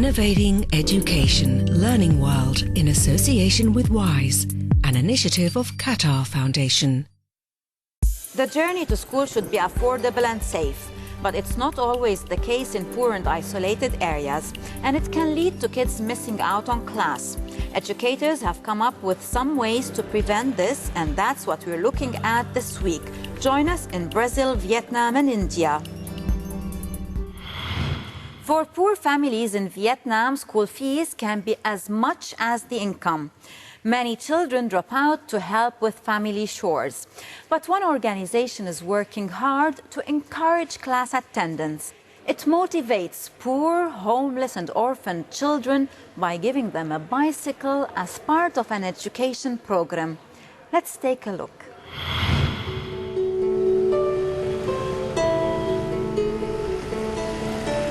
Innovating Education Learning World in association with WISE, an initiative of Qatar Foundation. The journey to school should be affordable and safe, but it's not always the case in poor and isolated areas, and it can lead to kids missing out on class. Educators have come up with some ways to prevent this, and that's what we're looking at this week. Join us in Brazil, Vietnam and India. For poor families in Vietnam, school fees can be as much as the income. Many children drop out to help with family chores. But one organization is working hard to encourage class attendance. It motivates poor, homeless and orphaned children by giving them a bicycle as part of an education program. Let's take a look.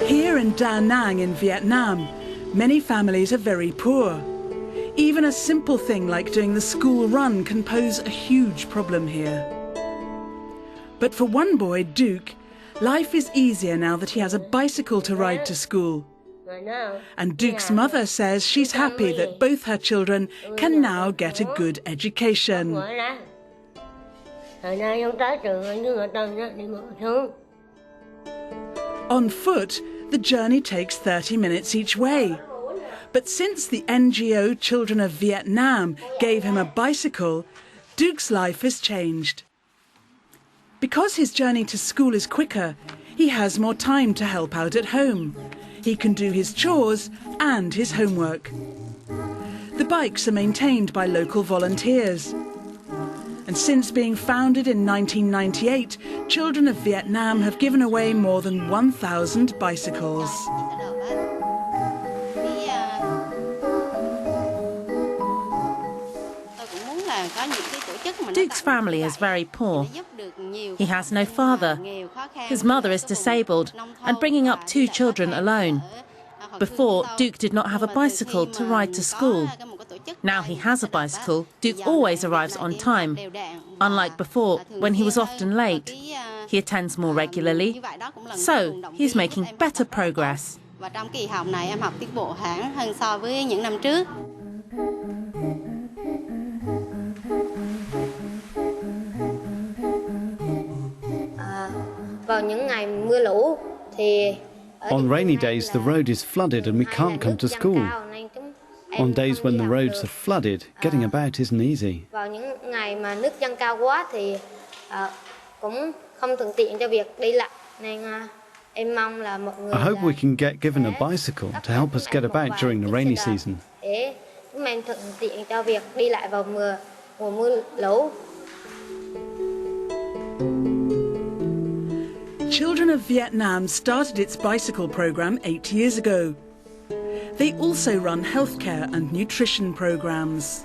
Here in Da Nang in Vietnam, many families are very poor. Even a simple thing like doing the school run can pose a huge problem here. But for one boy, Duke, life is easier now that he has a bicycle to ride to school. And Duke's mother says she's happy that both her children can now get a good education. On foot, the journey takes 30 minutes each way. But since the NGO Children of Vietnam gave him a bicycle, Duke's life has changed. Because his journey to school is quicker, he has more time to help out at home. He can do his chores and his homework. The bikes are maintained by local volunteers. And since being founded in 1998, Children of Vietnam have given away more than 1,000 bicycles. Duke's family is very poor. He has no father. His mother is disabled and bringing up 2 children alone. Before, Duke did not have a bicycle to ride to school. Now he has a bicycle, Duke always arrives on time. Unlike before, when he was often late. He attends more regularly, so he's making better progress. On rainy days, the road is flooded and we can't come to school. On days when the roads are flooded, getting about isn't easy. I hope we can get given a bicycle to help us get about during the rainy season. Children of Vietnam started its bicycle program 8 years ago. They also run healthcare and nutrition programs.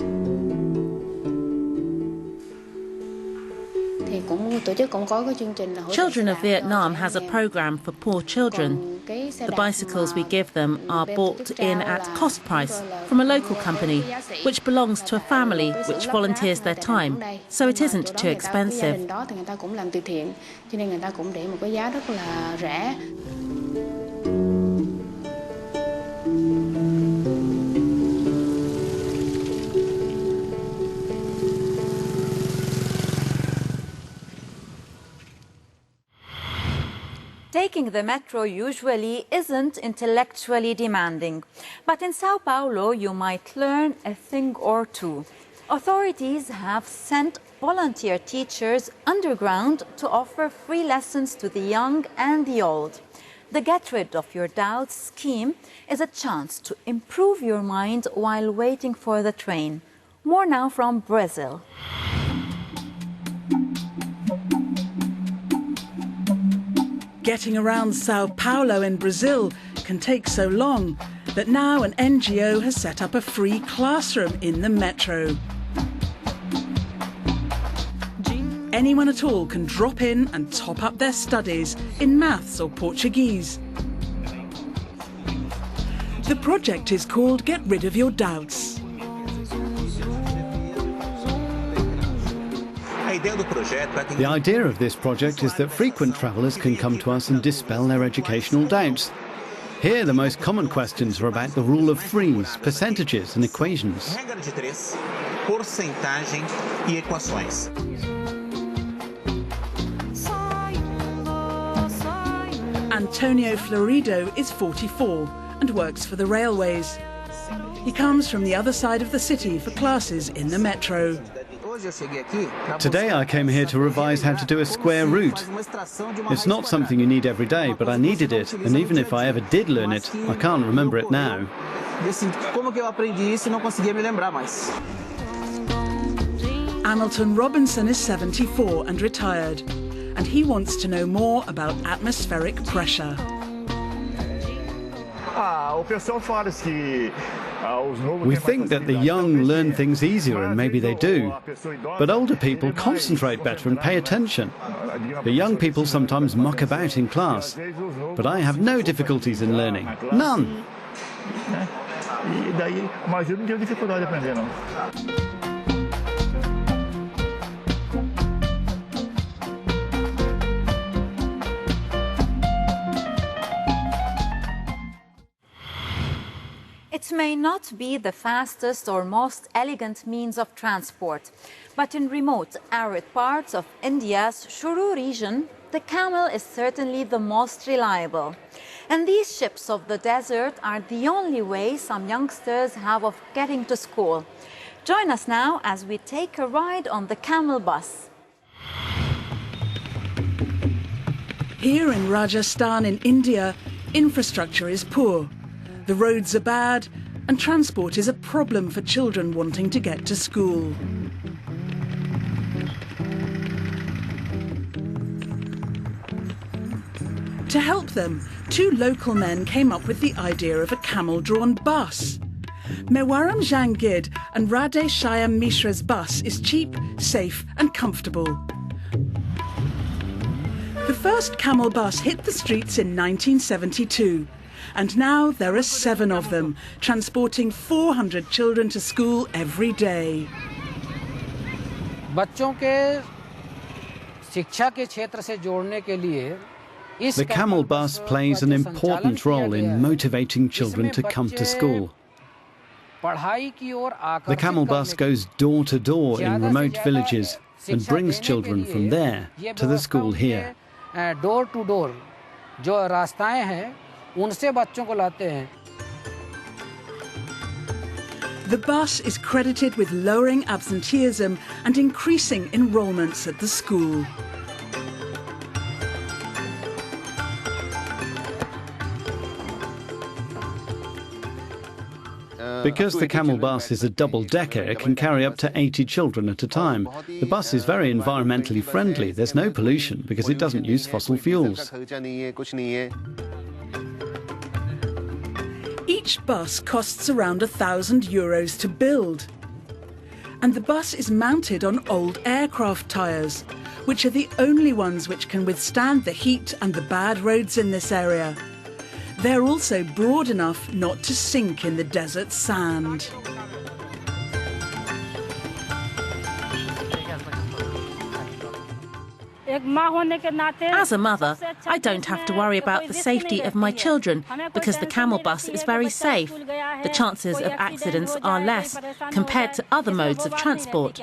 Children of Vietnam has a program for poor children. The bicycles we give them are bought in at cost price from a local company, which belongs to a family which volunteers their time, so it isn't too expensive. Taking the metro usually isn't intellectually demanding, but in Sao Paulo you might learn a thing or two. Authorities have sent volunteer teachers underground to offer free lessons to the young and the old. The Get Rid of Your Doubts scheme is a chance to improve your mind while waiting for the train. More now from Brazil. Getting around Sao Paulo in Brazil can take so long that now an NGO has set up a free classroom in the metro. Anyone at all can drop in and top up their studies in maths or Portuguese. The project is called Get Rid of Your Doubts. The idea of this project is that frequent travellers can come to us and dispel their educational doubts. Here, the most common questions are about the rule of threes, percentages and equations. Antonio Florido is 44 and works for the railways. He comes from the other side of the city for classes in the metro. Today I came here to revise how to do a square root. It's not something you need every day, but I needed it, and even if I ever did learn it, I can't remember it now. Hamilton Robinson is 74 and retired, and he wants to know more about atmospheric pressure. We think that the young learn things easier, and maybe they do. But older people concentrate better and pay attention. The young people sometimes muck about in class. But I have no difficulties in learning. None. It may not be the fastest or most elegant means of transport, but in remote, arid parts of India's Shuru region, the camel is certainly the most reliable. And these ships of the desert are the only way some youngsters have of getting to school. Join us now as we take a ride on the Camel bus. Here in Rajasthan in India, infrastructure is poor. The roads are bad, and transport is a problem for children wanting to get to school. To help them, two local men came up with the idea of a camel-drawn bus. Mewaram Jangid and Radhe Shyam Mishra's bus is cheap, safe and comfortable. The first camel bus hit the streets in 1972. And now there are 7 of them, transporting 400 children to school every day. The camel bus plays an important role in motivating children to come to school. The camel bus goes door to door in remote villages and brings children from there to the school here. Door to door, जो रास्ताएं हैं उनसे बच्चों को लाते हैं. The bus is credited with lowering absenteeism and increasing enrolments at the school. Because the camel bus is a double-decker, it can carry up to 80 children at a time. The bus is very environmentally friendly. There's no pollution because it doesn't use fossil fuels. Each bus costs around €1,000 to build. And the bus is mounted on old aircraft tyres, which are the only ones which can withstand the heat and the bad roads in this area. They're also broad enough not to sink in the desert sand. As a mother, I don't have to worry about the safety of my children because the camel bus is very safe. The chances of accidents are less compared to other modes of transport.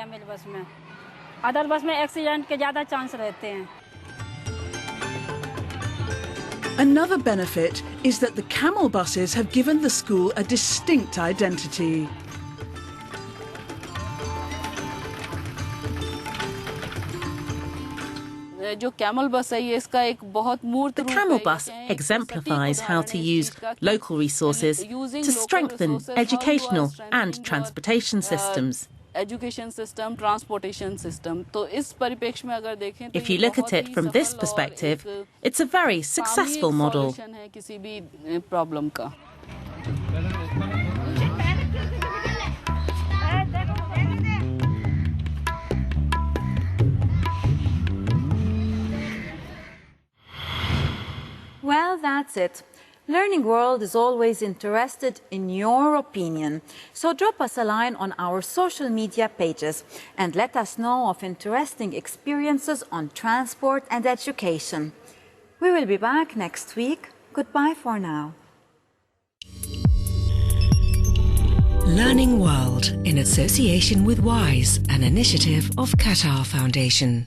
Another benefit is that the camel buses have given the school a distinct identity. The camel bus exemplifies how to use local resources to strengthen educational and transportation systems. If you look at it from this perspective, it's a very successful model. Well, that's it. Learning World is always interested in your opinion. So drop us a line on our social media pages and let us know of interesting experiences on transport and education. We will be back next week. Goodbye for now. Learning World in association with WISE, an initiative of Qatar Foundation.